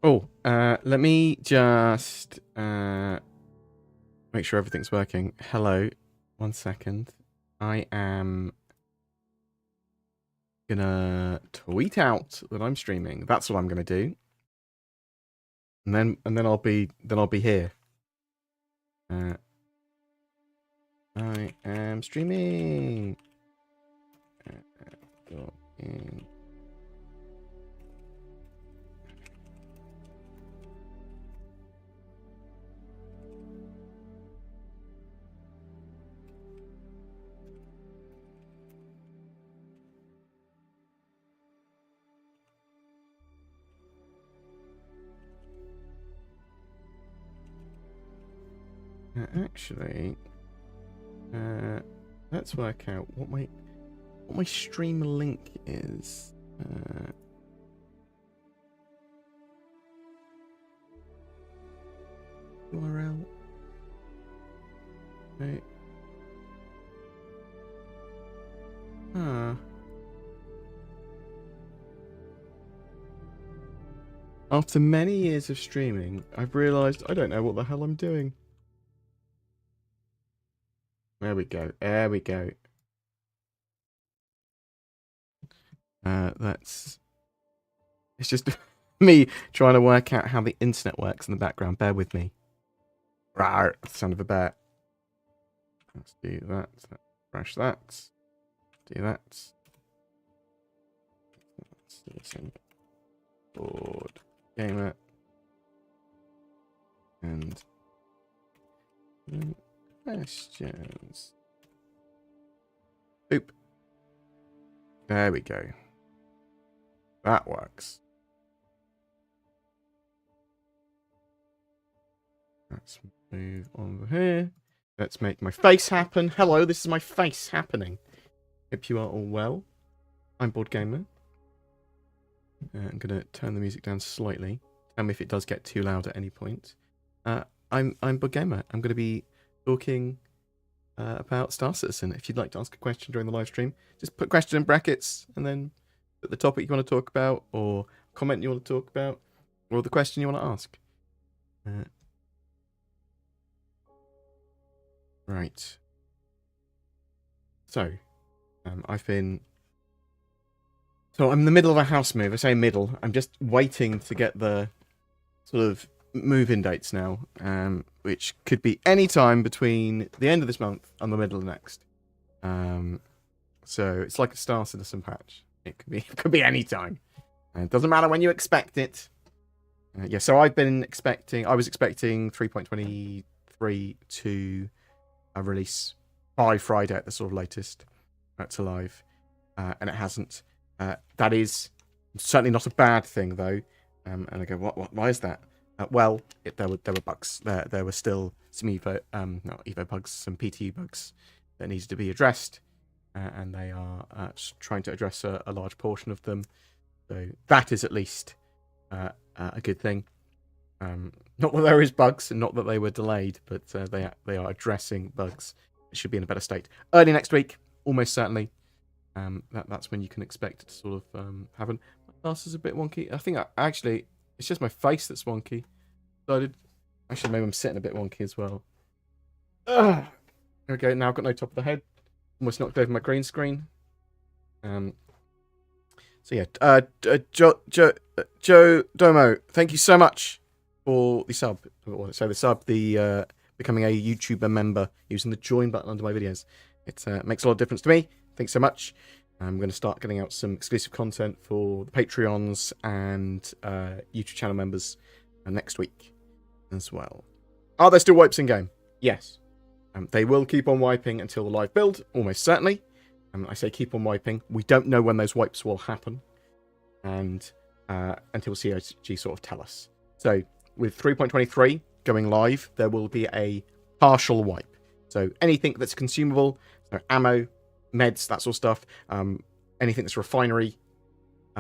Oh, let me just make sure everything's working. Hello, 1 second. I am gonna tweet out that I'm streaming. That's what I'm gonna do, and then I'll be here. I am streaming. Go in. Actually, let's work out what my stream link is. Okay. Ah. After many years of streaming, I've realised I don't know what the hell I'm doing. There we go. There we go. That's... It's just me trying to work out how the internet works in the background. Bear with me. Rawr, son of a bear. Let's do that. Crash that. Do that. Let's do some board gamer. And questions. Boop. There we go. That works. Let's move over here. Let's make my face happen. Hello, this is my face happening. Hope you are all well. I'm BoredGamer. I'm going to turn the music down slightly. Tell me if it does get too loud at any point. I'm BoredGamer. I'm going to be talking about Star Citizen. If you'd like to ask a question during the live stream, just put question in brackets and then put the topic you want to talk about, or comment you want to talk about, or the question you want to ask. Right. So, I've been... So I'm in the middle of a house move. I say middle. I'm just waiting to get the sort of move-in dates now, which could be any time between the end of this month and the middle of next. So it's like a Star Citizen patch. It could be any time. It doesn't matter when you expect it. Yeah, so I was expecting 3.23 to release by Friday at the sort of latest to live, and it hasn't. That is certainly not a bad thing though. And I go, why is that? Well, there were bugs. There were still some not Evo bugs, some PTU bugs that needed to be addressed, and they are trying to address a large portion of them. So that is at least a good thing. Not that there is bugs, and not that they were delayed, but they are addressing bugs. It should be in a better state early next week, almost certainly. That's when you can expect it to sort of happen. My glass is a bit wonky. I think actually it's just my face that's wonky. Actually, maybe I'm sitting a bit wonky as well. There we go. Now I've got no top of the head. Almost knocked over my green screen. So yeah, Joe Domo, thank you so much for the sub. The becoming a YouTuber member using the join button under my videos. It makes a lot of difference to me. Thanks so much. I'm going to start getting out some exclusive content for the Patreons and YouTube channel members next week as well. Are there still wipes in game? Yes. They will keep on wiping until the live build, almost certainly. I say keep on wiping. We don't know when those wipes will happen, and until COG sort of tell us. So with 3.23 going live, there will be a partial wipe. So anything that's consumable, so ammo, meds, that sort of stuff, anything that's refinery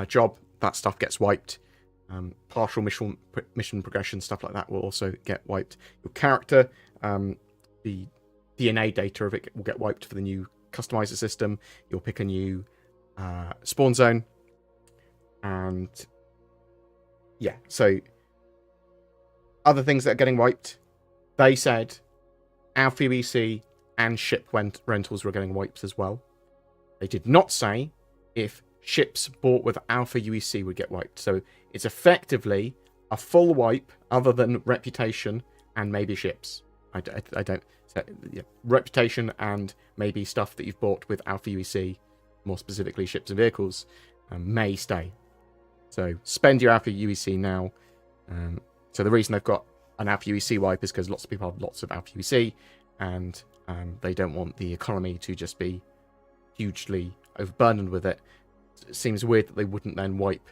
job, that stuff gets wiped. Partial mission progression, stuff like that will also get wiped. Your character, the DNA data of it will get wiped for the new customizer system. You'll pick a new spawn zone, and yeah, so other things that are getting wiped, they said Alpha UEC and ship rentals were getting wiped as well. They did not say if ships bought with Alpha UEC would get wiped. So it's effectively a full wipe other than reputation and maybe ships. I don't... Yeah, reputation and maybe stuff that you've bought with Alpha UEC, more specifically ships and vehicles, may stay. So spend your Alpha UEC now. So the reason they've got an Alpha UEC wipe is because lots of people have lots of Alpha UEC, and they don't want the economy to just be hugely overburdened with it. It seems weird that they wouldn't then wipe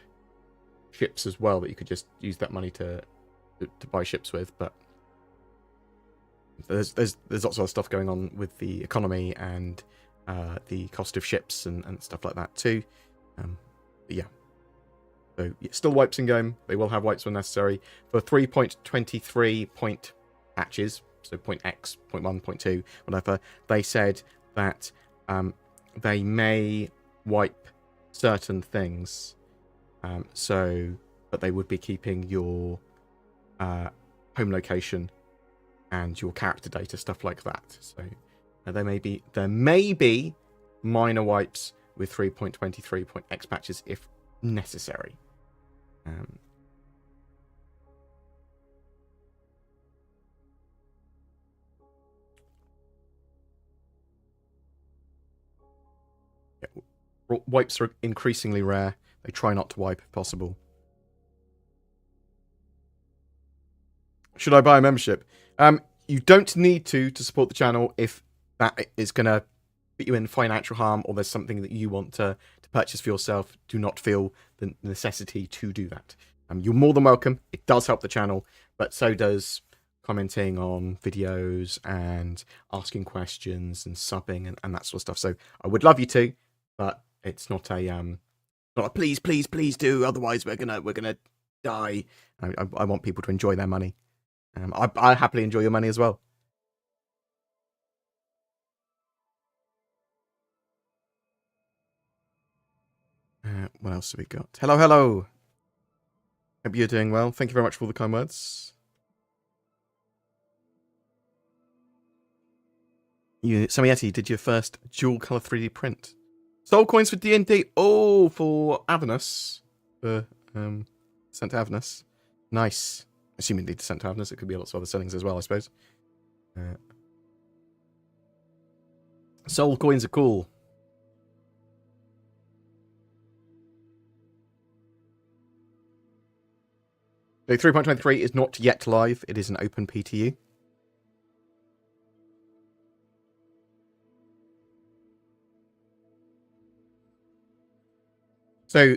ships as well, that you could just use that money to buy ships with, but there's lots of other stuff going on with the economy and the cost of ships and stuff like that too. But yeah. So yeah, still wipes in game. They will have wipes when necessary. For 3.23 point patches, so point X, point 1, point 2, whatever, they said that they may wipe certain things, but they would be keeping your home location and your character data, stuff like that. So there may be minor wipes with 3.23.x patches if necessary. Wipes are increasingly rare. They try not to wipe if possible. Should I buy a membership? You don't need to support the channel if that is going to put you in financial harm or there's something that you want to purchase for yourself. Do not feel the necessity to do that. You're more than welcome. It does help the channel, but so does commenting on videos and asking questions and subbing and that sort of stuff. So I would love you to, but it's not a please do. Otherwise we're gonna die. I want people to enjoy their money. I happily enjoy your money as well. What else have we got? Hello. Hope you're doing well. Thank you very much for all the kind words. Samietti did your first dual color 3D print. Soul coins for D&D. Oh, for Avernus. Sent to Avernus. Nice. Assuming they sent to Avernus, it could be lots of other settings as well, I suppose. Soul coins are cool. So 3.23 is not yet live. It is an open PTU. So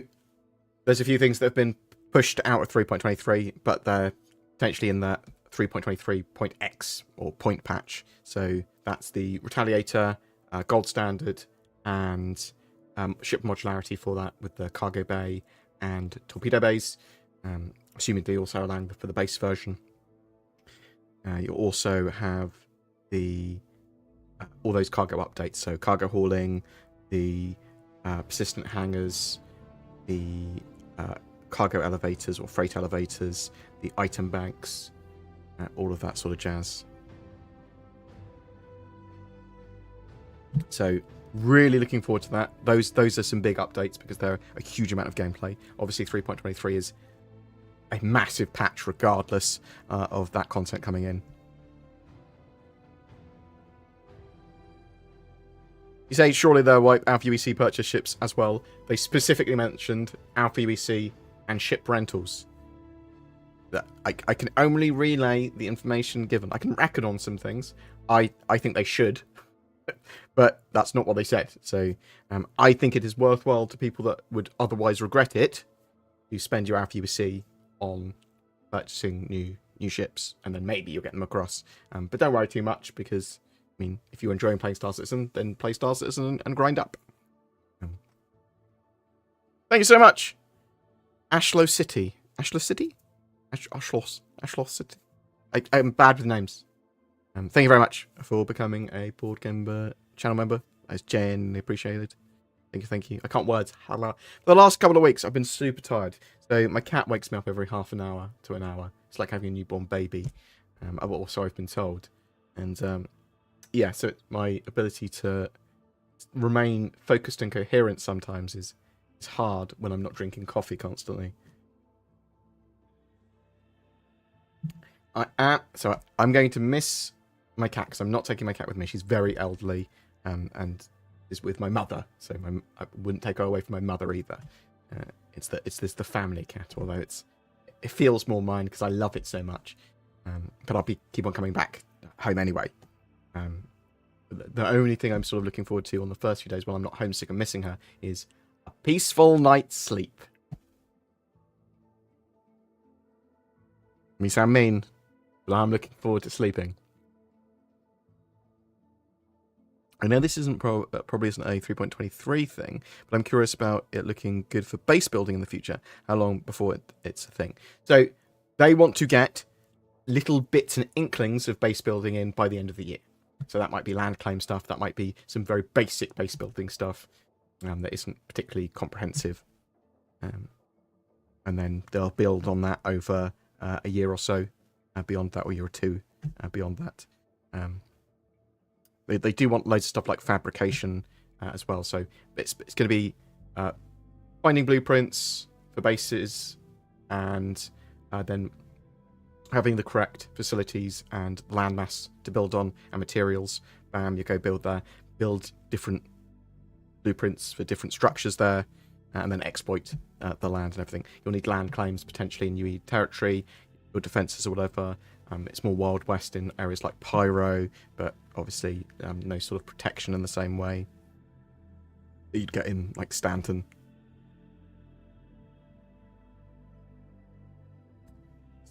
there's a few things that have been pushed out of 3.23, but they're potentially in that 3.23.x or point patch. So that's the Retaliator, Gold Standard, and ship modularity for that with the cargo bay and torpedo bays. Assuming they also allow for the base version. You also have the all those cargo updates. So cargo hauling, the persistent hangars, the cargo elevators or freight elevators, the item banks, all of that sort of jazz. So really looking forward to that. Those are some big updates because they're a huge amount of gameplay. Obviously 3.23 is a massive patch regardless of that content coming in. You say surely they'll wipe Alpha UEC purchase ships as well. They specifically mentioned Alpha UEC and ship rentals. I can only relay the information given. I can reckon on some things. I think they should, but that's not what they said. So I think it is worthwhile to people that would otherwise regret it to spend your Alpha UEC on purchasing new ships, and then maybe you'll get them across. But don't worry too much because, I mean, if you're enjoying playing Star Citizen, then play Star Citizen and grind up. Thank you so much. Ashlow City. Ashlow City? Ashlow City. I'm bad with names. Thank you very much for becoming a BoredGamer channel member. That's genuinely appreciated. Thank you. I can't words. For the last couple of weeks, I've been super tired. So my cat wakes me up every half an hour to an hour. It's like having a newborn baby. I've been told. And yeah, so my ability to remain focused and coherent sometimes is hard when I'm not drinking coffee constantly. So I'm going to miss my cat because I'm not taking my cat with me. She's very elderly and is with my mother, so I wouldn't take her away from my mother either. It's the family cat, although it feels more mine because I love it so much. But I'll keep on coming back home anyway. The only thing I'm sort of looking forward to on the first few days while I'm not homesick and missing her is a peaceful night's sleep. Me sound mean, but I'm looking forward to sleeping. I know this isn't probably isn't a 3.23 thing, but I'm curious about it looking good for base building in the future. How long before it's a thing? So they want to get little bits and inklings of base building in by the end of the year. So that might be land claim stuff, that might be some very basic base building stuff that isn't particularly comprehensive. And then they'll build on that over a year or so beyond that, or a year or two beyond that. They do want loads of stuff like fabrication as well. So it's going to be finding blueprints for bases and then having the correct facilities and landmass to build on and materials. Bam, you go build there. Build different blueprints for different structures there and then exploit the land and everything. You'll need land claims potentially in UE territory, your defences or whatever. It's more Wild West in areas like Pyro, but obviously no sort of protection in the same way that you'd get in like Stanton.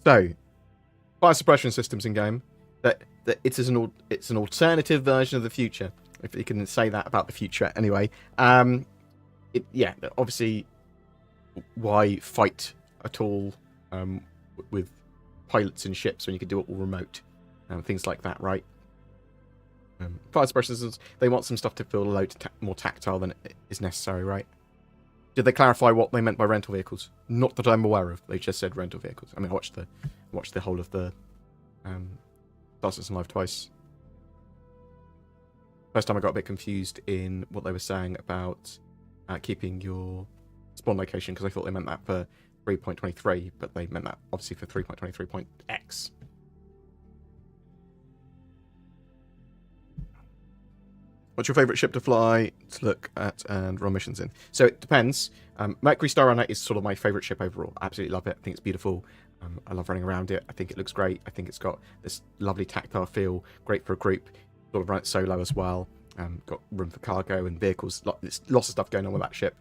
So, fire suppression systems in game. That it's an alternative version of the future, if you can say that about the future. Anyway, yeah, obviously, why fight at all with pilots in ships when you could do it all remote and things like that, right? Fire suppression systems, they want some stuff to feel a load more tactile than is necessary, right? Did they clarify what they meant by rental vehicles? Not that I'm aware of. They just said rental vehicles. I mean, I watched the whole of the Star Citizen Live twice. First time I got a bit confused in what they were saying about keeping your spawn location, because I thought they meant that for 3.23, but they meant that obviously for 3.23.x. What's your favourite ship to fly, to look at, and run missions in? So it depends. Mercury Star Runner is sort of my favourite ship overall. I absolutely love it. I think it's beautiful. I love running around it. I think it looks great. I think it's got this lovely tactile feel. Great for a group. Sort of run it solo as well. Got room for cargo and vehicles. There's lots of stuff going on with that ship.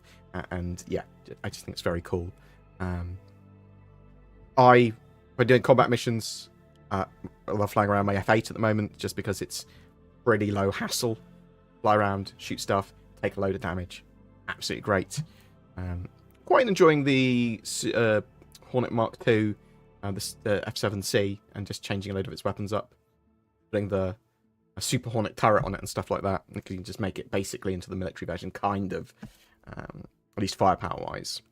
And yeah, I just think it's very cool. If I'm doing combat missions, I love flying around my F8 at the moment, just because it's pretty low hassle. Fly around, shoot stuff, take a load of damage. Absolutely great. Quite enjoying the Hornet Mark II, the F7C, and just changing a load of its weapons up. Putting a Super Hornet turret on it and stuff like that. You can just make it basically into the military version, kind of. At least firepower-wise.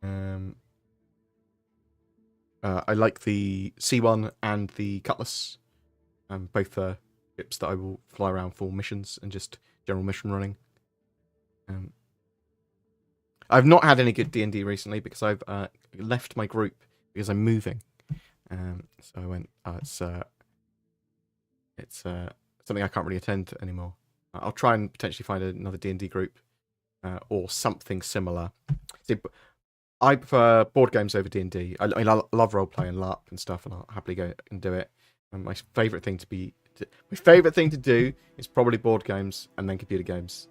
I like the C1 and the Cutlass. Both are ships that I will fly around for missions and just general mission running. I've not had any good D&D recently because I've left my group because I'm moving. So I went, it's something I can't really attend anymore. I'll try and potentially find another D&D group or something similar. See, I prefer board games over D&D. I love roleplay and LARP and stuff, and I'll happily go and do it. And my favourite thing to do is probably board games and then computer games.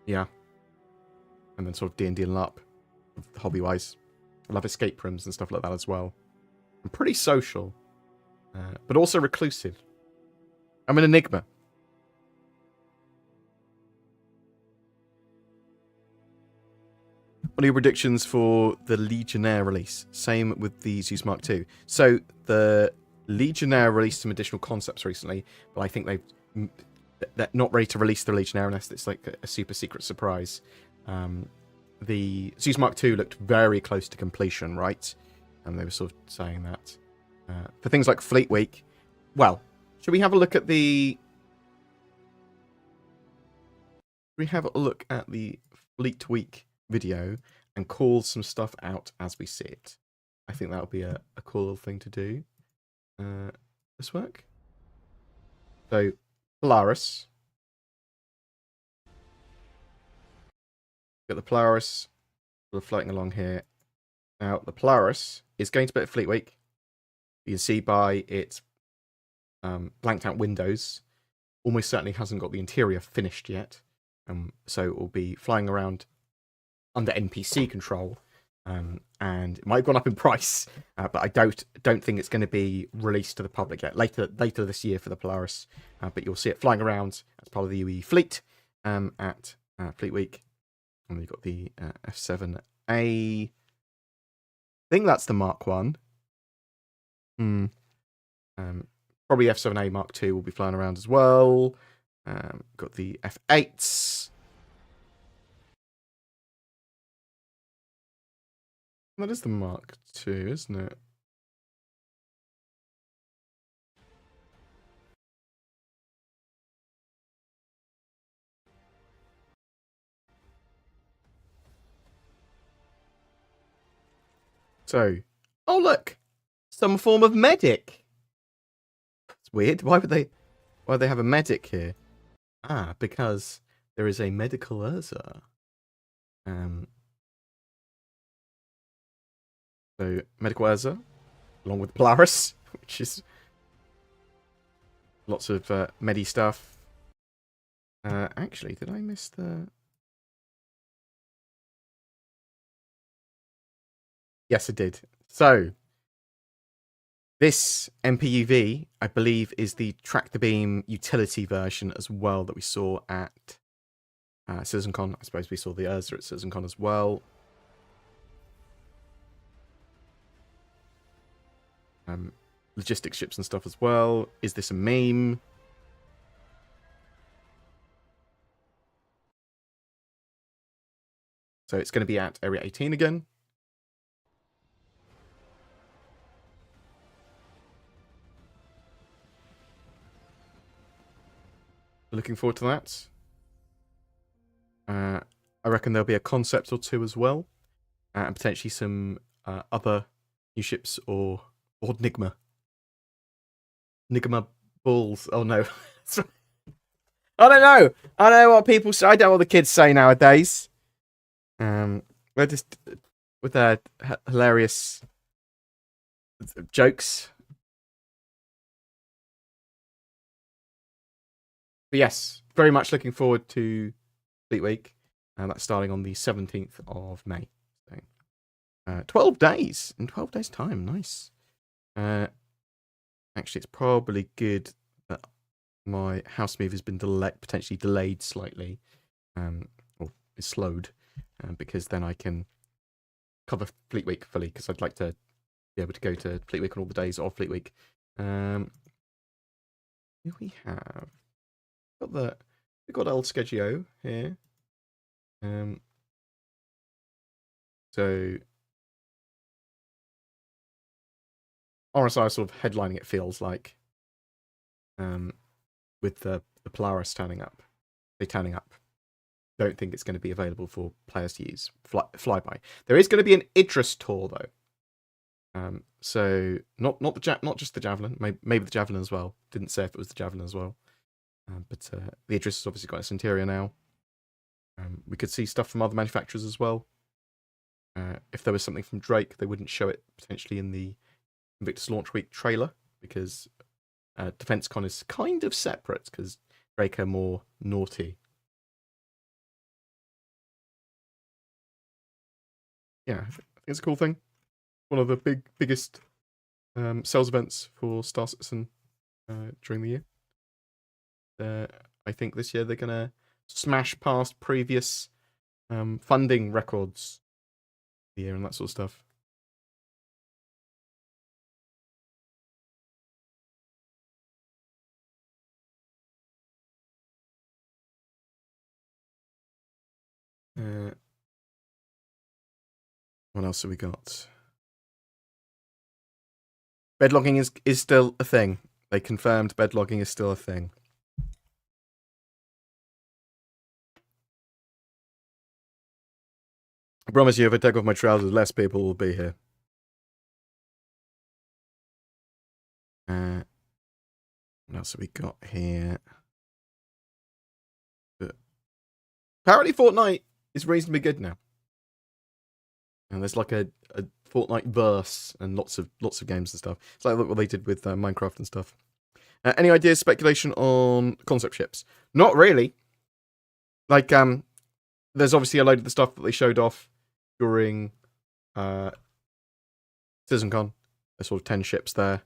Yeah. And then sort of D&D and LARP, hobby-wise. I love escape rooms and stuff like that as well. I'm pretty social, but also reclusive. I'm an enigma. What are your predictions for the Legionnaire release? Same with the Zeus Mark II. So the Legionnaire released some additional concepts recently, but I think they're not ready to release the Legionnaire unless it's like a super secret surprise. The Zeus Mark II looked very close to completion, right? And they were sort of saying that. For things like Fleet Week, well, should we have a look at the... Fleet Week video and call some stuff out as we see it? I think that would be a cool little thing to do. This work? So, Polaris. Got the Polaris. We're floating along here. Now, the Polaris is going to be at Fleet Week. You can see by its blanked out windows, almost certainly hasn't got the interior finished yet. So it will be flying around under NPC control, and it might have gone up in price, but I don't think it's going to be released to the public yet. Later this year for the Polaris, but you'll see it flying around as part of the UE fleet at Fleet Week. And we've got the F7A think that's the Mark 1. Probably F7A Mark II will be flying around as well. Got the F8s. That is the Mark II, isn't it? So, oh look, some form of medic. It's weird. Why would they have a medic here? Ah, because there is a medical Urza. So medical Urza, along with Polaris, which is lots of medi stuff. Actually, did I miss the? Yes, I did. So this MPUV, I believe, is the Track the Beam utility version as well that we saw at CitizenCon. I suppose we saw the Urza at CitizenCon as well. Logistics ships and stuff as well. Is this a meme? So it's going to be at Area 18 again. Looking forward to that. I reckon there'll be a concept or two as well. And potentially some other new ships or Nigma. Nigma balls. Oh no. I don't know. I don't know what people say. I don't know what the kids say nowadays. They're just with their hilarious jokes. But yes, very much looking forward to Fleet Week. And that's starting on the 17th of May. So, 12 days. In 12 days' time. Nice. Actually, it's probably good that my house move has been potentially delayed slightly. Or is slowed. Because then I can cover Fleet Week fully. Because I'd like to be able to go to Fleet Week on all the days of Fleet Week. Here we have... We've got El Schedule here. So RSI is sort of headlining, it feels like, with the Polaris turning up. Don't think it's going to be available for players to use flyby. There is going to be an Idris tour though. So not just the Javelin, maybe the Javelin as well. Didn't say if it was the Javelin as well. But the Idris has obviously got its interior now. We could see stuff from other manufacturers as well. If there was something from Drake, they wouldn't show it potentially in the Invictus Launch Week trailer because DefenseCon is kind of separate because Drake are more naughty. Yeah, I think it's a cool thing. One of the biggest sales events for Star Citizen during the year. I think this year they're gonna smash past previous funding records year and that sort of stuff. What else have we got? Bedlogging is still a thing. They confirmed bedlogging is still a thing. I promise you, if I take off my trousers, less people will be here. What else have we got here? But apparently Fortnite is reasonably good now. And there's like a Fortnite verse and lots of games and stuff. It's like what they did with Minecraft and stuff. Any ideas, speculation on concept ships? Not really. Like, there's obviously a load of the stuff that they showed off during CitizenCon. There's sort of 10 ships there.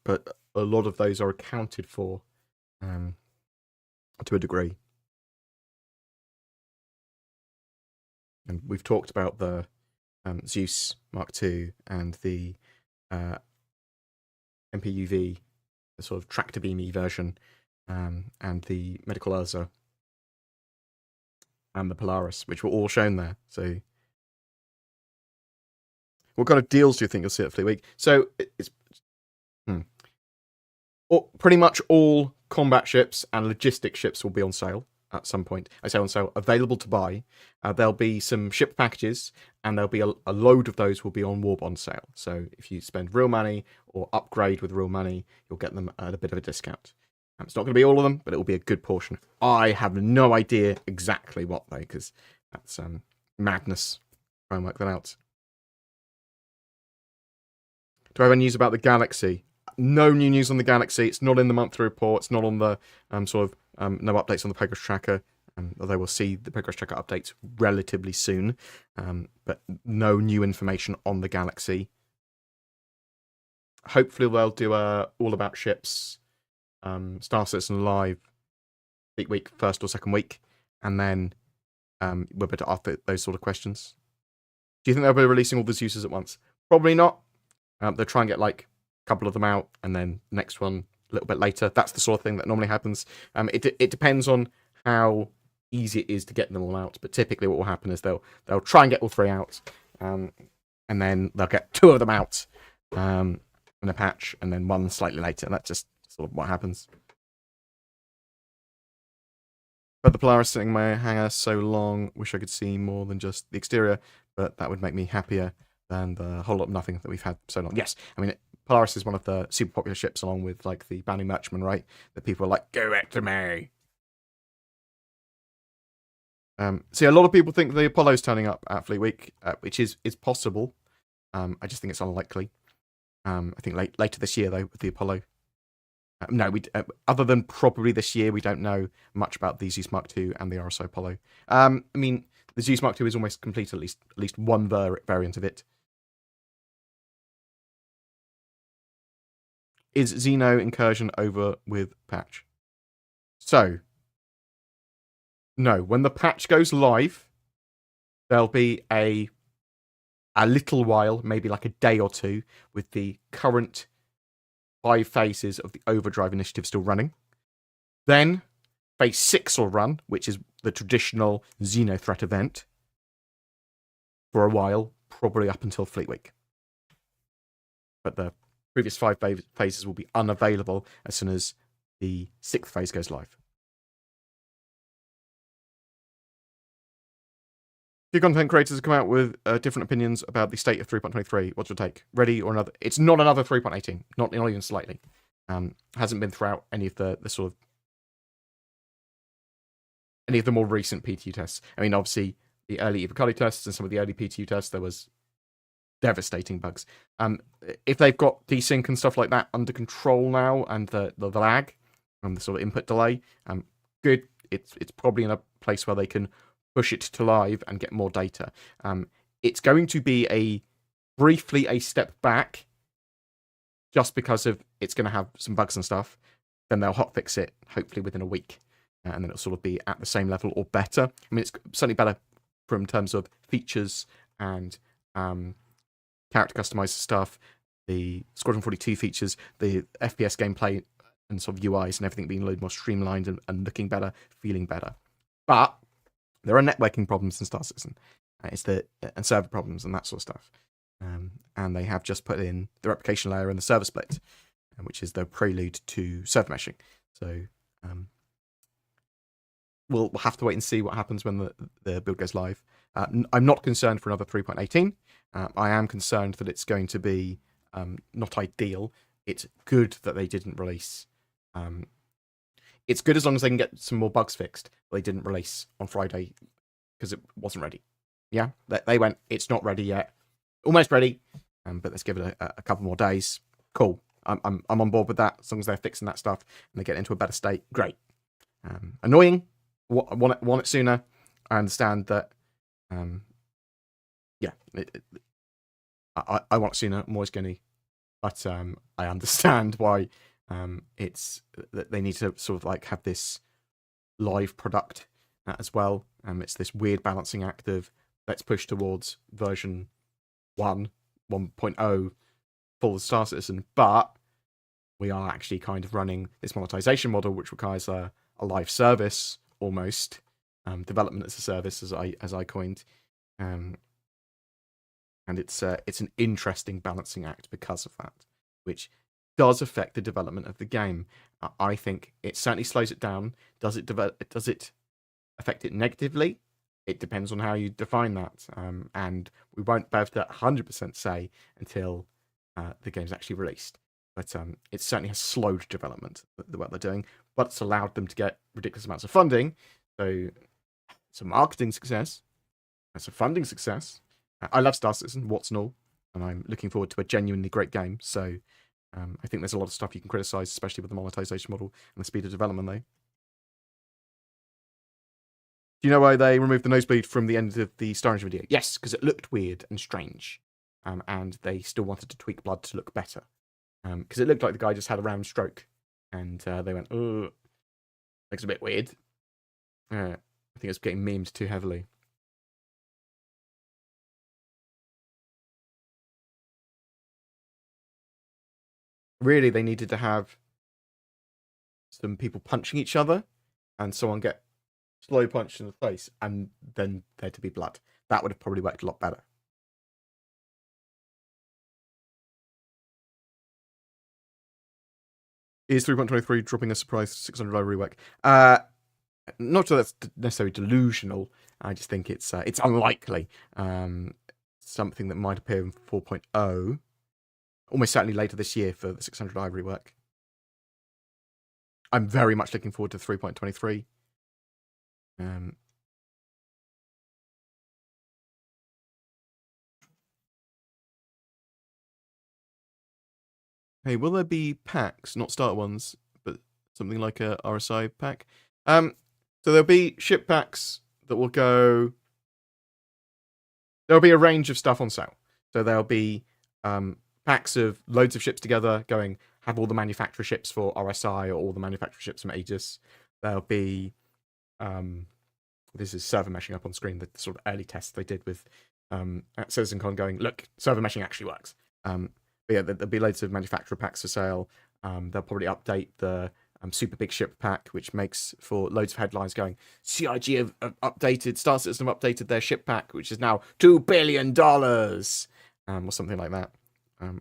But a lot of those are accounted for to a degree. And we've talked about the Zeus Mark II and the MPUV, the sort of tractor beamy version, and the Medical Ursa and the Polaris, which were all shown there. So, what kind of deals do you think you'll see at Fleet Week? So, it's pretty much all combat ships and logistic ships will be on sale at some point. I say on sale, available to buy. There'll be some ship packages, and there'll be a load of those will be on war bond sale. So if you spend real money or upgrade with real money, you'll get them at a bit of a discount. It's not going to be all of them, but it will be a good portion. I have no idea exactly what though, because that's madness. Try and work that out. Do I have any news about the Galaxy? No new news on the Galaxy. It's not in the monthly report. It's not on the no updates on the progress tracker. Although we'll see the progress tracker updates relatively soon. But no new information on the Galaxy. Hopefully they'll do a all about ships, Star Citizen Live week, first or second week, and then we're able to ask those sort of questions. Do you think they'll be releasing all those uses at once? Probably not. They'll try and get like a couple of them out, and then next one a little bit later. That's the sort of thing that normally happens. It depends on how easy it is to get them all out, but typically what will happen is they'll try and get all three out, and then they'll get two of them out in a patch, and then one slightly later. And that's just sort of what happens. But the Polaris sitting in my hangar so long, wish I could see more than just the exterior, but that would make me happier than the whole lot of nothing that we've had so long. Yes, I mean, Polaris is one of the super popular ships, along with like the Bounty Merchantman, right? That people are like, go back to me. So a lot of people think the Apollo's turning up at Fleet Week, which is possible. I just think it's unlikely. I think later this year though with the Apollo. No, we other than probably this year, we don't know much about the Zeus Mark II and the RSO Apollo. I mean, the Zeus Mark II is almost complete, at least one variant of it. Is Xeno incursion over with patch? So, no, when the patch goes live, there'll be a little while, maybe like a day or two, with the current 5 phases of the Overdrive initiative still running. Then, phase 6 will run, which is the traditional Xeno threat event, for a while, probably up until Fleet Week. But the previous 5 phases will be unavailable as soon as the 6th phase goes live. Few content creators have come out with different opinions about the state of 3.23. What's your take? Ready or another? It's not another 3.18. Not even slightly. Hasn't been throughout any of the sort of any of the more recent PTU tests. I mean, obviously the early Ivacali tests and some of the early PTU tests, there was devastating bugs. If they've got desync and stuff like that under control now, and the lag and the sort of input delay, good. It's probably in a place where they can push it to live and get more data. It's going to be briefly a step back, just because of it's going to have some bugs and stuff. Then they'll hotfix it, hopefully within a week, and then it'll sort of be at the same level or better. I mean, it's certainly better from terms of features and character customizer stuff, the Squadron 42 features, the FPS gameplay and sort of UIs and everything being a little more streamlined and looking better, feeling better. But there are networking problems in Star Citizen. And server problems and that sort of stuff. And they have just put in the replication layer and the server split, which is the prelude to server meshing. So we'll have to wait and see what happens when the build goes live. I'm not concerned for another 3.18. I am concerned that it's going to be not ideal. It's good that they didn't release. It's good as long as they can get some more bugs fixed. But they didn't release on Friday because it wasn't ready. Yeah, they went, it's not ready yet. Almost ready, but let's give it a couple more days. Cool. I'm on board with that. As long as they're fixing that stuff and they get into a better state, great. Annoying. Want it sooner. I understand that. Yeah, I want it sooner. I'm always going to, but I understand why it's that they need to sort of like have this live product as well. It's this weird balancing act of let's push towards version 1.0 full Star Citizen, but we are actually kind of running this monetization model, which requires a live service almost, development as a service, as I coined, and it's an interesting balancing act because of that, which does affect the development of the game. I think it certainly slows it down. Does it affect it negatively? It depends on how you define that, and we won't be able to 100% say until the game's actually released. But it certainly has slowed development, the what they're doing, but it's allowed them to get ridiculous amounts of funding. So it's a marketing success. It's a funding success. I love Star Citizen, what's and all, and I'm looking forward to a genuinely great game. So I think there's a lot of stuff you can criticize, especially with the monetization model and the speed of development, though. Do you know why they removed the nosebleed from the end of the Star Engine video? Yes, because it looked weird and strange, and they still wanted to tweak blood to look better. Because it looked like the guy just had a round stroke, and they went, "Oh, looks a bit weird." I think it's getting memed too heavily. Really, they needed to have some people punching each other, and someone get slow punched in the face, and then there to be blood. That would have probably worked a lot better. Is 3.23 dropping a surprise 600 live rework? Not that that's necessarily delusional. I just think it's unlikely. Something that might appear in 4.0, almost certainly later this year for the 600 live rework. I'm very much looking forward to 3.23. Hey, will there be packs, not starter ones, but something like a RSI pack? So there'll be ship packs that will go. There'll be a range of stuff on sale. So there'll be packs of loads of ships together, going have all the manufacturer ships for RSI or all the manufacturer ships from Aegis. There'll be this is server meshing up on screen, the sort of early tests they did with at CitizenCon, going, look, server meshing actually works. But yeah, there'll be loads of manufacturer packs for sale. They'll probably update the super big ship pack, which makes for loads of headlines going, CIG have updated, Star Citizen have updated their ship pack, which is now $2 billion, or something like that.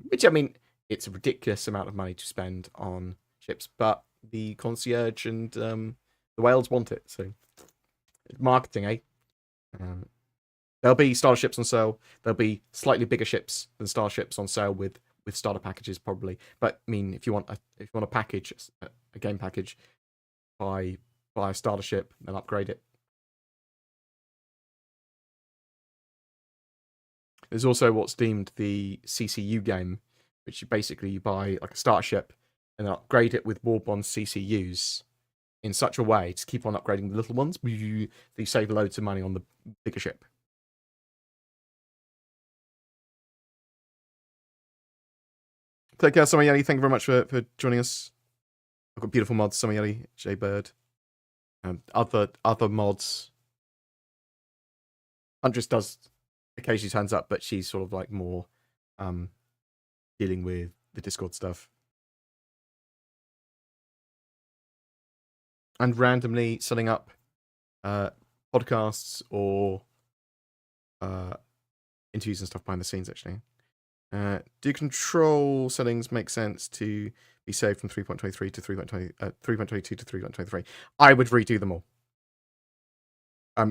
Which, I mean, it's a ridiculous amount of money to spend on ships, but the concierge and the whales want it, so marketing, eh? There'll be starships on sale. There'll be slightly bigger ships than starships on sale with starter packages, probably. But I mean, if you want a package, a game package, buy a starter ship and upgrade it. There's also what's deemed the CCU game, which basically you buy like a starter ship and then upgrade it with Warbond CCUs in such a way to keep on upgrading the little ones. You save loads of money on the bigger ship. Take care, Samayeli. Thank you very much for joining us. I've got beautiful mods, Samayeli, J Bird, other mods. Huntress does occasionally turns up, but she's sort of like more dealing with the Discord stuff. And randomly setting up podcasts or interviews and stuff behind the scenes, actually. Do control settings make sense to be saved from 3.23 to 3.22 to 3.23? I would redo them all.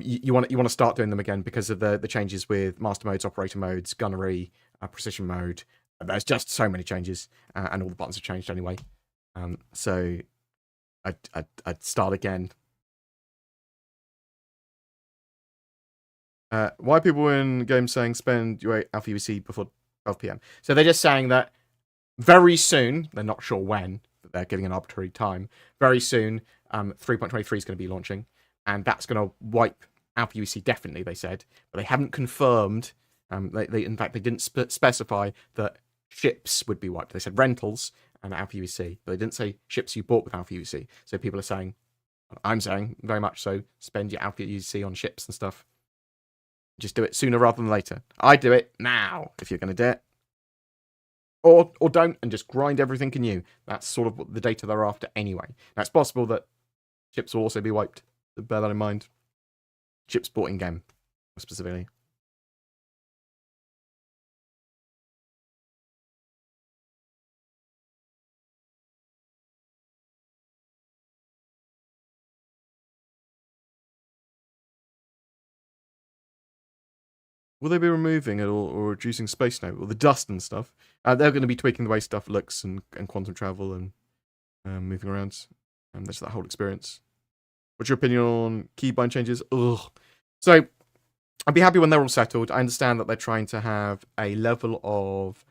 You want to start doing them again because of the changes with master modes, operator modes, gunnery, precision mode. There's just so many changes, and all the buttons have changed anyway. So I'd start again. Why are people in games saying spend your alpha UVC before 12 p.m. So they're just saying that very soon, they're not sure when, but they're giving an arbitrary time. Very soon, 3.23 is going to be launching, and that's going to wipe Alpha UVC definitely, they said, but they haven't confirmed. In fact, they didn't specify that ships would be wiped. They said rentals and Alpha UVC, but they didn't say ships you bought with Alpha UVC. So people are saying, I'm saying very much so, spend your Alpha UVC on ships and stuff. Just do it sooner rather than later. I do it now if you're going to do it. Or don't, and just grind everything anew. That's sort of what the data they're after anyway. Now, it's possible that ships will also be wiped. So bear that in mind. Ships bought in-game, specifically. Will they be removing it or reducing space now? Well, the dust and stuff. They're going to be tweaking the way stuff looks and quantum travel and moving around. And there's that whole experience. What's your opinion on keybind changes? Ugh. So, I'd be happy when they're all settled. I understand that they're trying to have a level of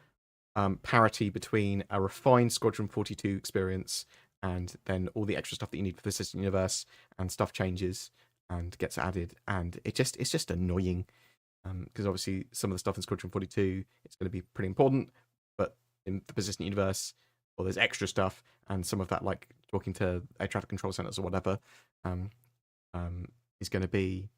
parity between a refined Squadron 42 experience and then all the extra stuff that you need for the System Universe, and stuff changes and gets added. And it's just annoying. Because obviously some of the stuff in Squadron 42 is going to be pretty important, but in the persistent universe, well, there's extra stuff, and some of that, like talking to air traffic control centers or whatever, is going to be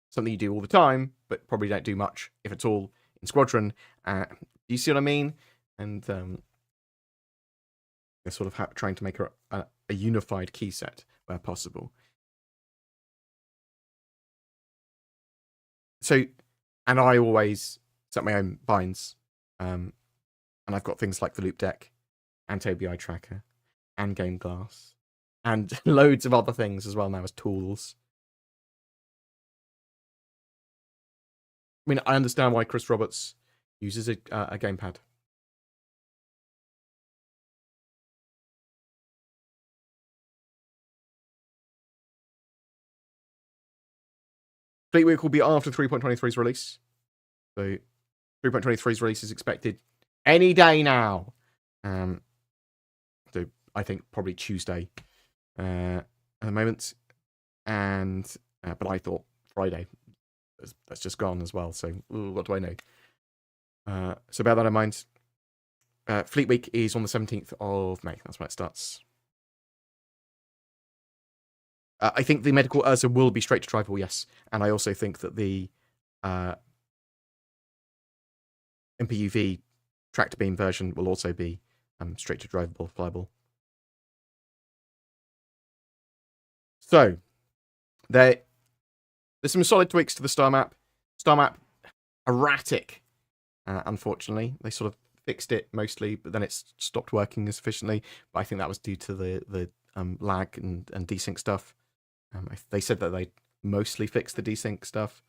something you do all the time, but probably don't do much, if at all, in Squadron. Do you see what I mean? And they're sort of trying to make a unified key set where possible. So. And I always set my own binds. And I've got things like the loop deck, and Tobii Eye Tracker, and Game Glass, and loads of other things as well now as tools. I mean, I understand why Chris Roberts uses a gamepad. Fleet Week will be after 3.23's release. So 3.23's release is expected any day now. So I think probably Tuesday at the moment. And but I thought Friday. That's just gone as well. So what do I know? So bear that in mind. Fleet Week is on the 17th of May. That's when it starts. I think the medical Ursa will be straight to drivable, yes. And I also think that the MPUV tractor beam version will also be straight to drivable, flyable. So, there's some solid tweaks to the star map. Star map, erratic, unfortunately. They sort of fixed it mostly, but then it stopped working as efficiently. But I think that was due to the lag and desync stuff. They said that they mostly fixed the desync stuff.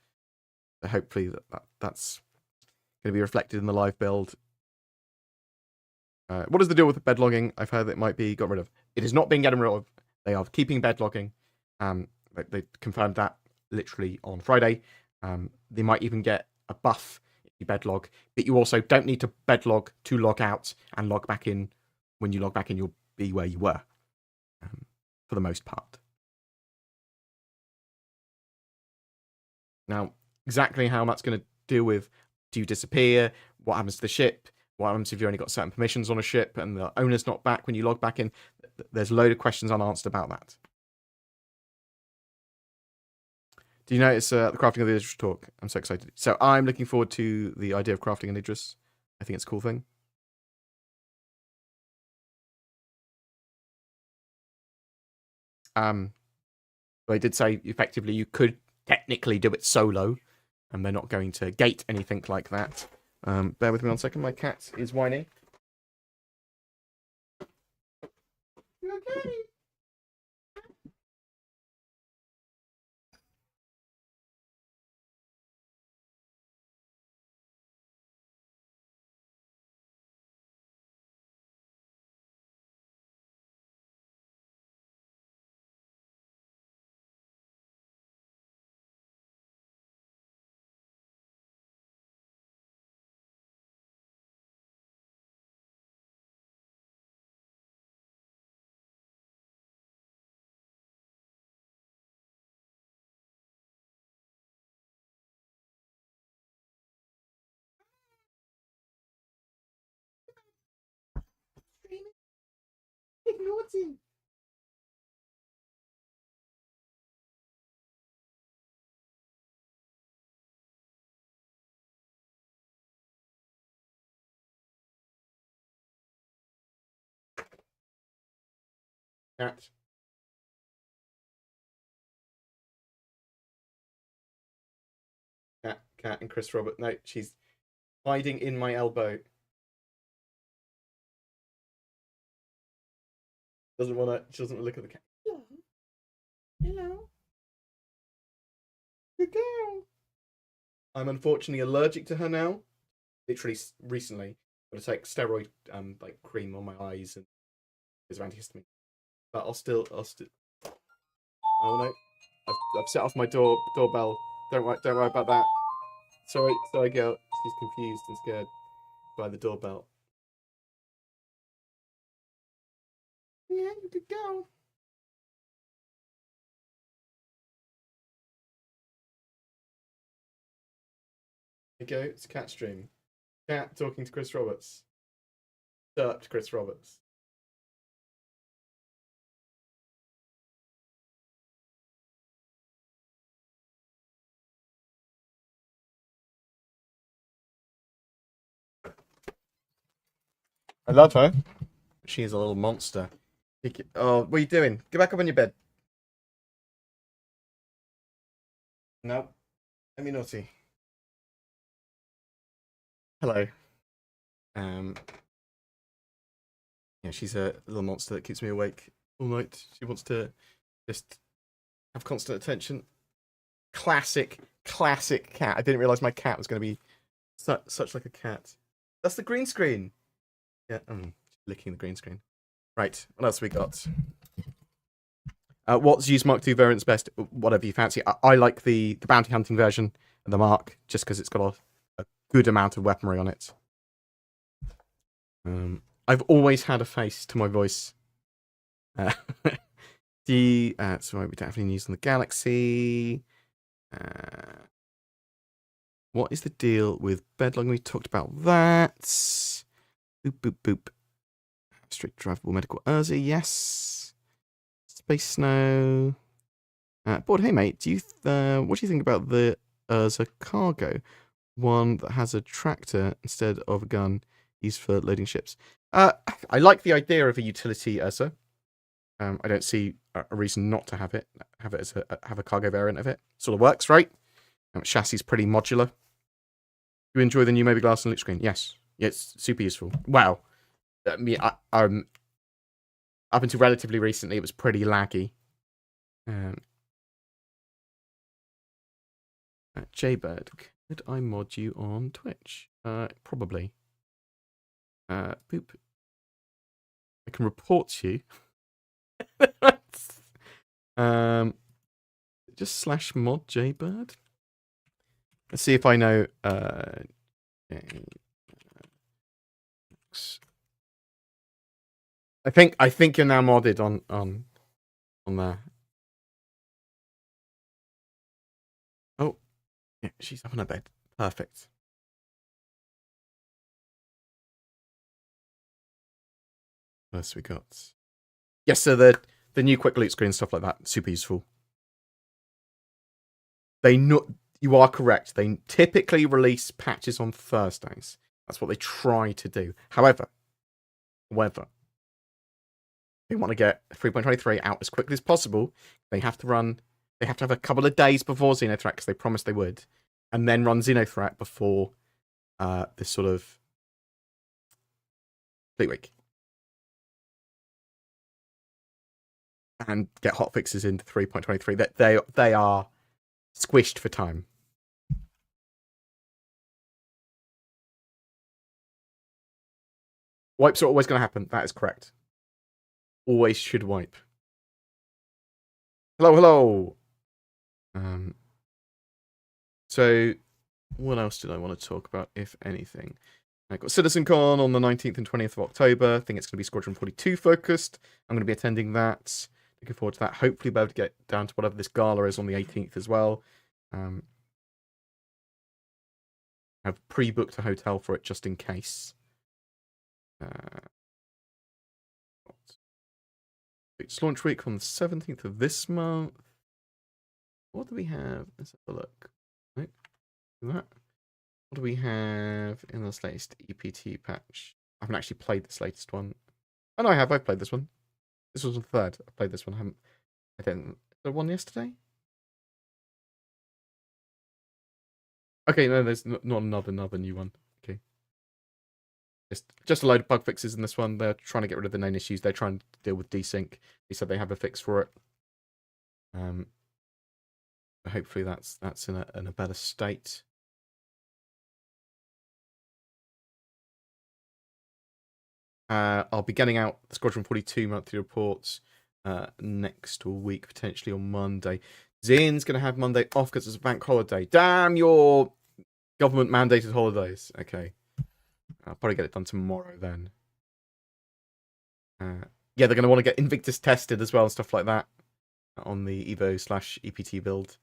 So hopefully that's going to be reflected in the live build. What is the deal with bed logging? I've heard that it might be got rid of. It is not being gotten rid of. They are keeping bed logging. They confirmed that literally on Friday. They might even get a buff if you bed log, but you also don't need to bed log to log out and log back in. When you log back in, you'll be where you were, for the most part. Now, exactly how that's going to deal with, do you disappear? What happens to the ship? What happens if you only got certain permissions on a ship and the owner's not back when you log back in? There's a load of questions unanswered about that. Do you notice the crafting of the Idris talk? I'm so excited. So I'm looking forward to the idea of crafting an Idris. I think it's a cool thing. They did say effectively you could technically do it solo, and they're not going to gate anything like that. Bear with me 1 second. My cat is whining. You okay? Naughty. Cat. Cat, and Chris Robert. No, she's hiding in my elbow. Doesn't want to. She doesn't want to look at the cat. Hello. Hello. Good girl. I'm unfortunately allergic to her now. Literally recently, got to take steroid like cream on my eyes and is antihistamine. But I'll still. Oh no, I've set off my doorbell. Don't worry about that. Sorry, girl. She's confused and scared by the doorbell. Yeah, you could go. There you go. It's cat stream. Cat talking to Chris Roberts. Derped Chris Roberts. I love her. She's a little monster. Oh, what are you doing? Get back up on your bed. No. Let me naughty. Hello. Yeah, she's a little monster that keeps me awake all night. She wants to just have constant attention. Classic cat. I didn't realize my cat was going to be such like a cat. That's the green screen. Yeah, licking the green screen. Right, what else we got? What's used Mark II variants best? Whatever you fancy. I like the bounty hunting version of the Mark, just because it's got a good amount of weaponry on it. I've always had a face to my voice. So we don't have any news on the Galaxy. What is the deal with bedlogging? We talked about that. Boop, boop, boop. Strict drivable medical Urza, yes. Space Snow. Bored, hey mate, what do you think about the Urza cargo? One that has a tractor instead of a gun used for loading ships. I like the idea of a utility Urza. I don't see a reason not to have it. Have it as have a cargo variant of it. Sort of works, right? Chassis is pretty modular. Do you enjoy the new Moby Glass and loop screen? Yes. Yeah, it's super useful. Wow. I mean, up until relatively recently, it was pretty laggy. Jaybird, could I mod you on Twitch? Probably. Boop. I can report you. Just /mod Jaybird. Let's see if I know. I think you're now modded on there. Oh, yeah, she's up on her bed. Perfect. What else we got? Yes, so the new quick loot screen stuff like that, super useful. You are correct. They typically release patches on Thursdays. That's what they try to do. However, they want to get 3.23 out as quickly as possible. They have to have a couple of days before Xenothreat, because they promised they would, and then run Xenothreat before this sort of Fleet Week. And get hotfixes into 3.23. That they are squished for time. Wipes are always going to happen. That is correct. Always should wipe. Hello. So, what else did I want to talk about, if anything? I got CitizenCon on the 19th and 20th of October. I think it's going to be Squadron 42 focused. I'm going to be attending that. Looking forward to that. Hopefully, be able to get down to whatever this gala is on the 18th as well. Have pre-booked a hotel for it just in case. It's launch week on the 17th of this month. What do we have? Let's have a look. Right. That. What do we have in this latest EPT patch? I haven't actually played this latest one. Oh no, I have. I've played this one. This was the third. I played this one. I didn't. The one yesterday? Okay, no, there's not another new one. Okay. Just a load of bug fixes in this one. They're trying to get rid of the known issues. They're trying to deal with desync. They said they have a fix for it. Hopefully that's in a better state. I'll be getting out the Squadron 42 monthly reports next week, potentially on Monday. Zin's going to have Monday off because it's a bank holiday. Damn your government mandated holidays. Okay. I'll probably get it done tomorrow then. Yeah, they're going to want to get Invictus tested as well and stuff like that on the Evo/EPT build.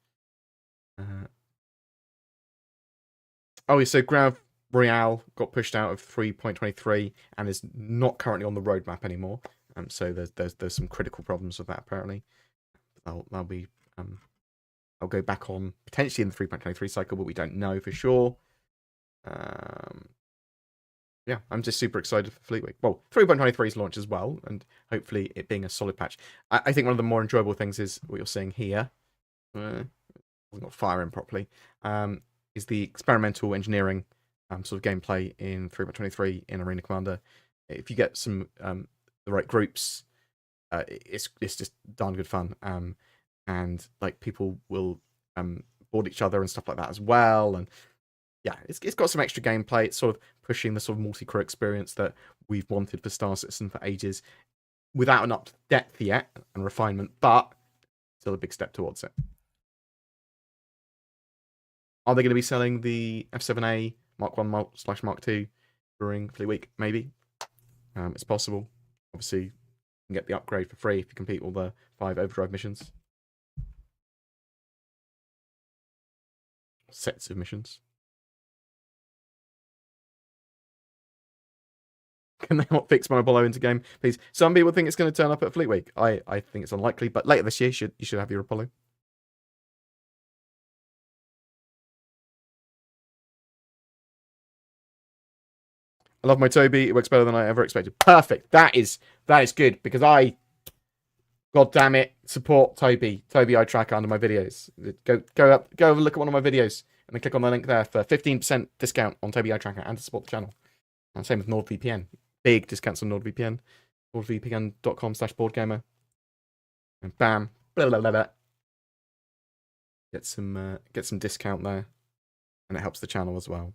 Oh, yeah, so Grav Royale got pushed out of 3.23 and is not currently on the roadmap anymore. So there's some critical problems with that apparently. That'll be I'll go back on potentially in the 3.23 cycle, but we don't know for sure. Yeah, I'm just super excited for Fleet Week. Well, 3.23's launch as well, and hopefully it being a solid patch. I think one of the more enjoyable things is what you're seeing here. Not firing properly. Is the experimental engineering sort of gameplay in 3.23 in Arena Commander. If you get some the right groups, it's just darn good fun. And like people will board each other and stuff like that as well. And yeah, it's got some extra gameplay. It's sort of pushing the sort of multi-crew experience that we've wanted for Star Citizen for ages, without an up depth yet and refinement, but still a big step towards it. Are they going to be selling the F7A Mark 1/Mark 2 during Fleet Week? Maybe. It's possible. Obviously, you can get the upgrade for free if you complete all the 5 overdrive missions. Sets of missions. Can they not fix Monobolo into game, please? Some people think it's going to turn up at Fleet Week. I think it's unlikely, but later this year you should have your Apollo. I love my Toby. It works better than I ever expected. Perfect. That is good because God damn it, support Toby Eye Tracker under my videos. Go have a look at one of my videos and then click on the link there for 15% discount on Toby Eye Tracker and to support the channel. And same with NordVPN. Big discounts on NordVPN. NordVPN.com/BoredGamer. And bam. Blah, blah, blah, blah. Get some discount there. And it helps the channel as well.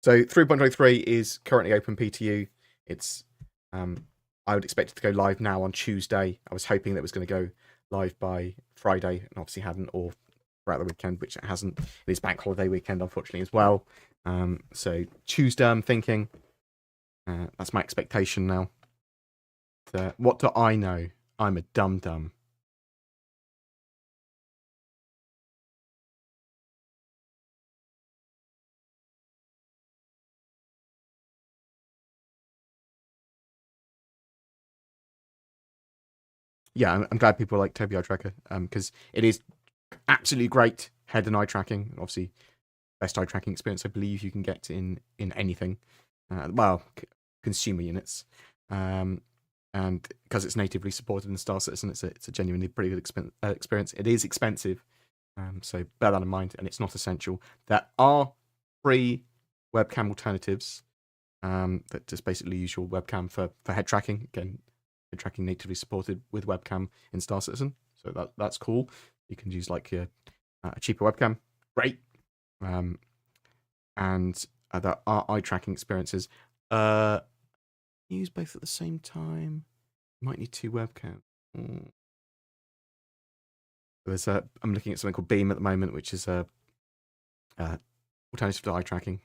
So 3.23 is currently open PTU. It's I would expect it to go live now on Tuesday. I was hoping that it was going to go live by Friday, and obviously hadn't, or throughout the weekend, which it hasn't. It is bank holiday weekend, unfortunately, as well. So Tuesday, I'm thinking. That's my expectation now. What do I know? I'm a dum-dum. Yeah, I'm glad people like Toby Eye Tracker because it is absolutely great head and eye tracking. Obviously, best eye tracking experience I believe you can get in anything. Well, consumer units. And because it's natively supported in Star Citizen, it's a genuinely pretty good experience. It is expensive, so bear that in mind, and it's not essential. There are free webcam alternatives that just basically use your webcam for head tracking. Again, head tracking natively supported with webcam in Star Citizen, so that's cool. You can use like a cheaper webcam, great. And there are eye tracking experiences. Use both at the same time. You might need 2 webcams. I'm looking at something called Beam at the moment, which is a alternative to eye tracking.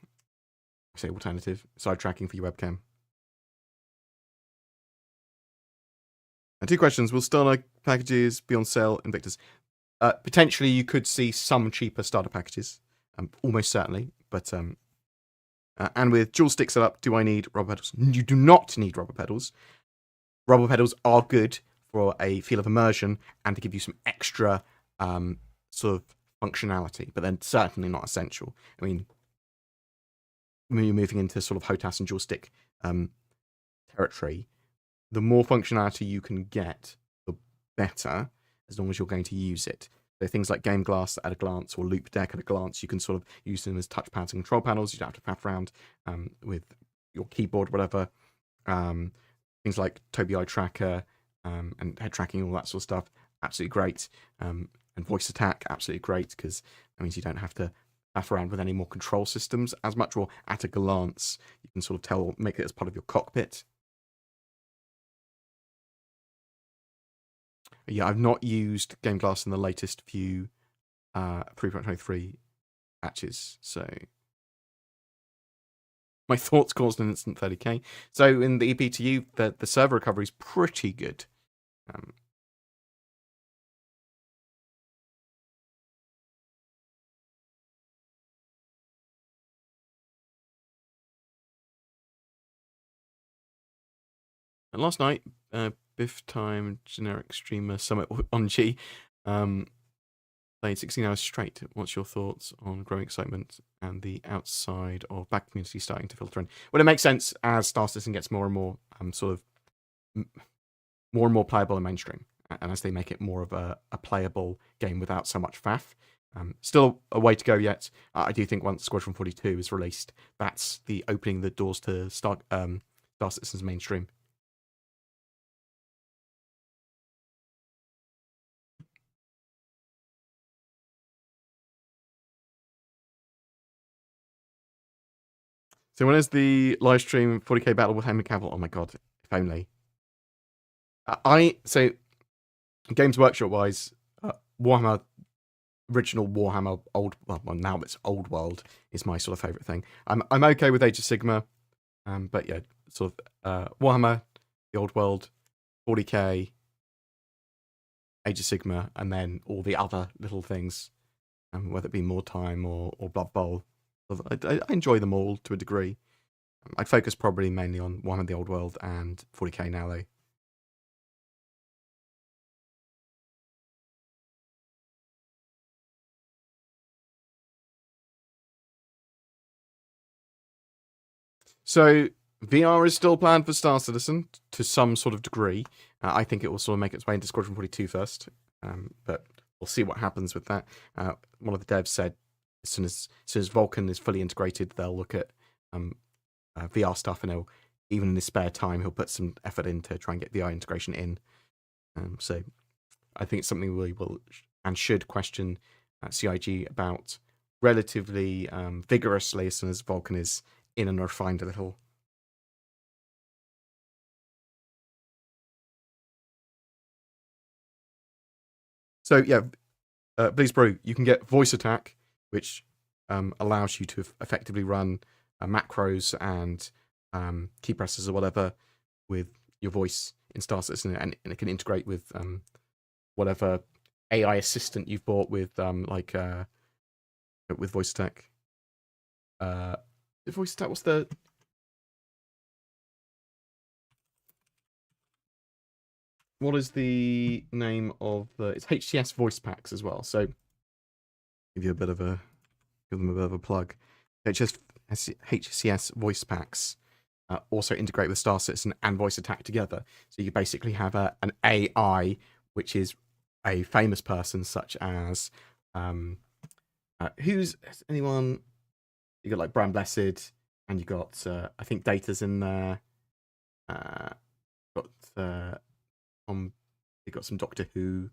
I say alternative, it's eye tracking for your webcam. And 2 questions: will starter packages be on sale, Invictus? Potentially, you could see some cheaper starter packages, almost certainly. But and with dual stick setup, do I need rubber pedals? You do not need rubber pedals. Rubber pedals are good for a feel of immersion and to give you some extra sort of functionality, but then certainly not essential. I mean, when you're moving into sort of HOTAS and joystick territory, the more functionality you can get, the better, as long as you're going to use it. So things like Game Glass at a glance or Loop Deck at a glance, you can sort of use them as touchpads and control panels. You don't have to faff around with your keyboard, whatever. Things like Tobii Eye Tracker and head tracking, all that sort of stuff, absolutely great. And voice attack, absolutely great, because that means you don't have to faff around with any more control systems as much, or at a glance, you can sort of make it as part of your cockpit. Yeah, I've not used Game Glass in the latest few 3.23 patches, so my thoughts caused an instant 30k. So in the EPTU, the server recovery is pretty good. And last night, Biff Time Generic Streamer Summit on G played 16 hours straight. What's your thoughts on growing excitement and the outside of back community starting to filter in? Well, it makes sense as Star Citizen gets more and more more and more playable and mainstream, and as they make it more of a playable game without so much faff. Still a way to go yet. I do think once Squadron 42 is released, that's the opening the doors to Star Citizen's mainstream. So when is the live stream 40k battle with Henry Cavill? Oh my god, if only. So Games Workshop wise, Warhammer original Warhammer old well now it's Old World is my sort of favorite thing. I'm okay with Age of Sigma, but yeah, sort of Warhammer, the Old World, 40k, Age of Sigma, and then all the other little things, whether it be More Time or Blood Bowl. I enjoy them all to a degree. I'd focus probably mainly on Warhammer, the Old World, and 40k now though. So VR is still planned for Star Citizen to some sort of degree. I think it will sort of make its way into Squadron 42 first, but we'll see what happens with that. One of the devs said as soon as Vulcan is fully integrated, they'll look at VR stuff, and even in his spare time, he'll put some effort in to try and get VR integration in. So I think it's something we will and should question CIG about relatively vigorously as soon as Vulcan is in and refined a little. So yeah, Bleeds Brew, you can get voice attack, which allows you to effectively run macros and key presses or whatever with your voice in Star Citizen, and it can integrate with whatever AI assistant you've bought with with voice attack. Voice attack, what's the what is the name of it's HCS voice packs as well. So give them a bit of a plug. HCS voice packs also integrate with Star Citizen and voice attack together. So you basically have an AI which is a famous person, such as who's anyone? You got like Brian Blessed, and you got I think Data's in there. Got you got some Doctor Who.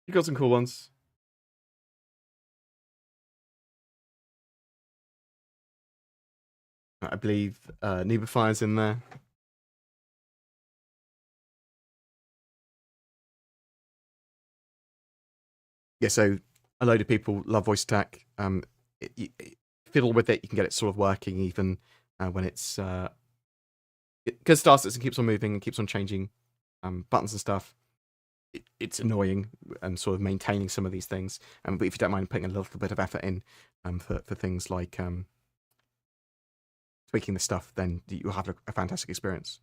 You got some cool ones. I believe Neba Fire's in there. Yeah, so a load of people love voice attack. Fiddle with it, you can get it sort of working even when it's because Star Citizen keeps on moving and keeps on changing buttons and stuff. It's annoying and sort of maintaining some of these things. But if you don't mind putting a little bit of effort in for things like tweaking the stuff, then you'll have a fantastic experience.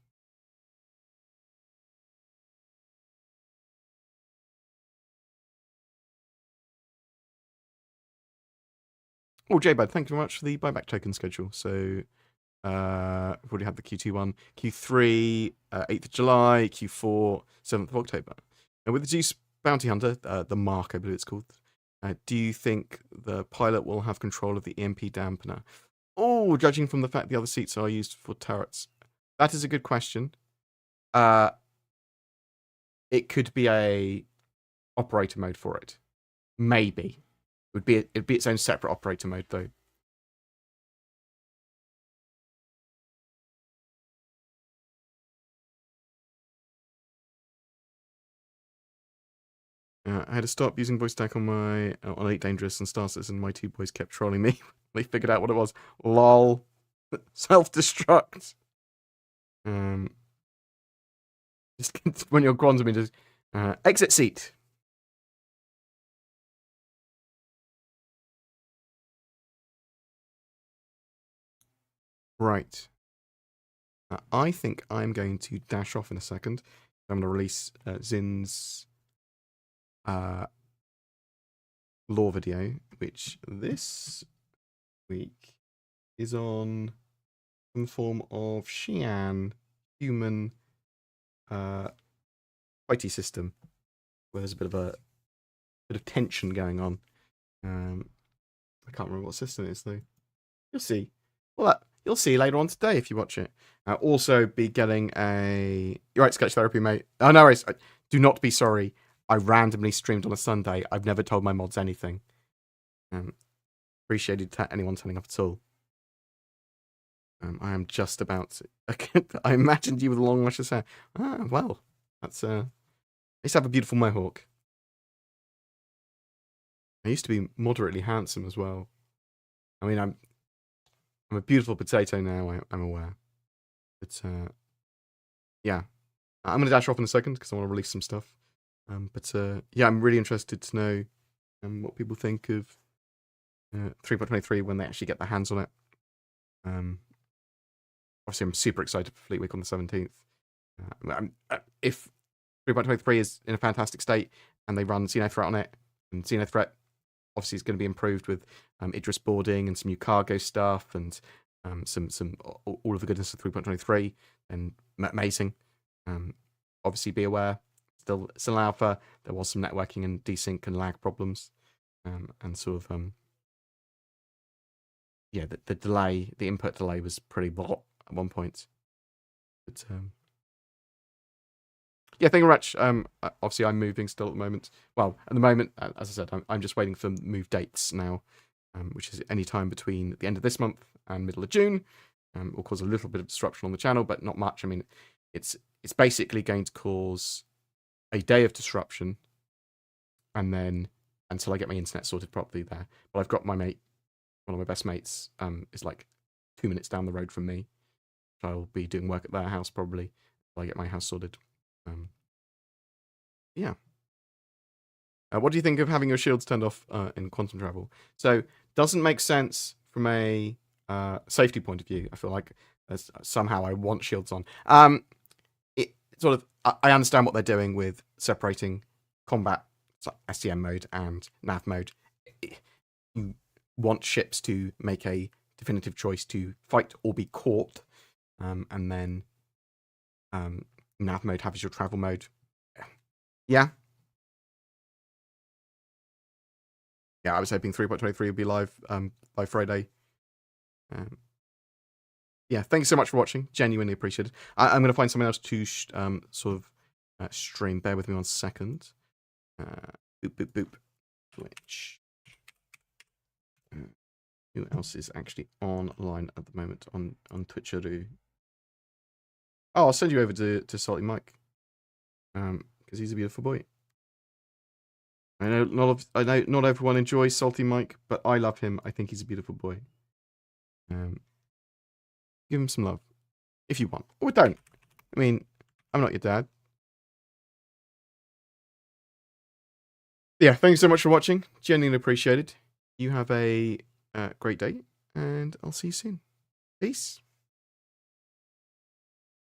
Oh, J-Bud, thank you very much for the buyback token schedule. So, we've already had the Q2 one, Q3, 8th of July, Q4, 7th of October. And with the Zeus Bounty Hunter, the Mark, I believe it's called, do you think the pilot will have control of the EMP dampener? Oh, judging from the fact the other seats are used for turrets. That is a good question. It could be a operator mode for it. Maybe. It'd be its own separate operator mode, though. I had to stop using voice tag on my on 8 Dangerous and Star Citizen, and my 2 boys kept trolling me. They figured out what it was. Lol. Self-destruct. Just when you're quantum, just exit seat. Right. I think I'm going to dash off in a second. I'm going to release Zin's lore video, which this week is on some form of Xi'an human fighty system, where there's a bit of tension going on. I can't remember what system it is though. You'll see. Well, you'll see later on today if you watch it. I'll also be getting a. You're right, sketch therapy, mate. Oh no worries. Do not be sorry. I randomly streamed on a Sunday. I've never told my mods anything. Appreciated anyone turning up at all. I am just about to. I imagined you with a long luscious hair. Ah, well, that's I used to have a beautiful mohawk. I used to be moderately handsome as well. I mean, I'm a beautiful potato now. I'm aware, but yeah, I'm gonna dash off in a second because I want to release some stuff. But yeah, I'm really interested to know what people think of 3.23 when they actually get their hands on it. Obviously, I'm super excited for Fleet Week on the 17th. If 3.23 is in a fantastic state and they run Xenothreat on it, and Xenothreat obviously is going to be improved with Idris boarding and some new cargo stuff and some all of the goodness of 3.23, and amazing. Obviously, be aware, still alpha. There was some networking and desync and lag problems, and sort of yeah, the delay, the input delay was pretty blah at one point. But yeah, thank you very much. Obviously, I'm moving still at the moment. Well, at the moment, as I said, I'm just waiting for move dates now, which is any time between the end of this month and middle of June. Will cause a little bit of disruption on the channel, but not much. I mean, it's basically going to cause a day of disruption, and then until I get my internet sorted properly there. But I've got my mate, one of my best mates, is like 2 minutes down the road from me. I'll be doing work at their house probably until I get my house sorted. Yeah. What do you think of having your shields turned off in quantum travel? So, doesn't make sense from a safety point of view. I feel like somehow I want shields on. It sort of, I understand what they're doing with separating combat SCM mode and nav mode. You want ships to make a definitive choice to fight or be caught, and then nav mode have as your travel mode. Yeah. Yeah, I was hoping 3.23 would be live by Friday. Yeah, thank you so much for watching. Genuinely appreciate it. I'm going to find something else to sort of stream. Bear with me 1 second. Boop, boop, boop. Twitch. Who else is actually online at the moment on Twitcheroo? Oh, I'll send you over to Salty Mike. Because he's a beautiful boy. I know not everyone enjoys Salty Mike, but I love him. I think he's a beautiful boy. Give him some love if you want, or don't. I mean, I'm not your dad. Yeah, thank you so much for watching. Genuinely appreciated. You have a great day, and I'll see you soon. Peace.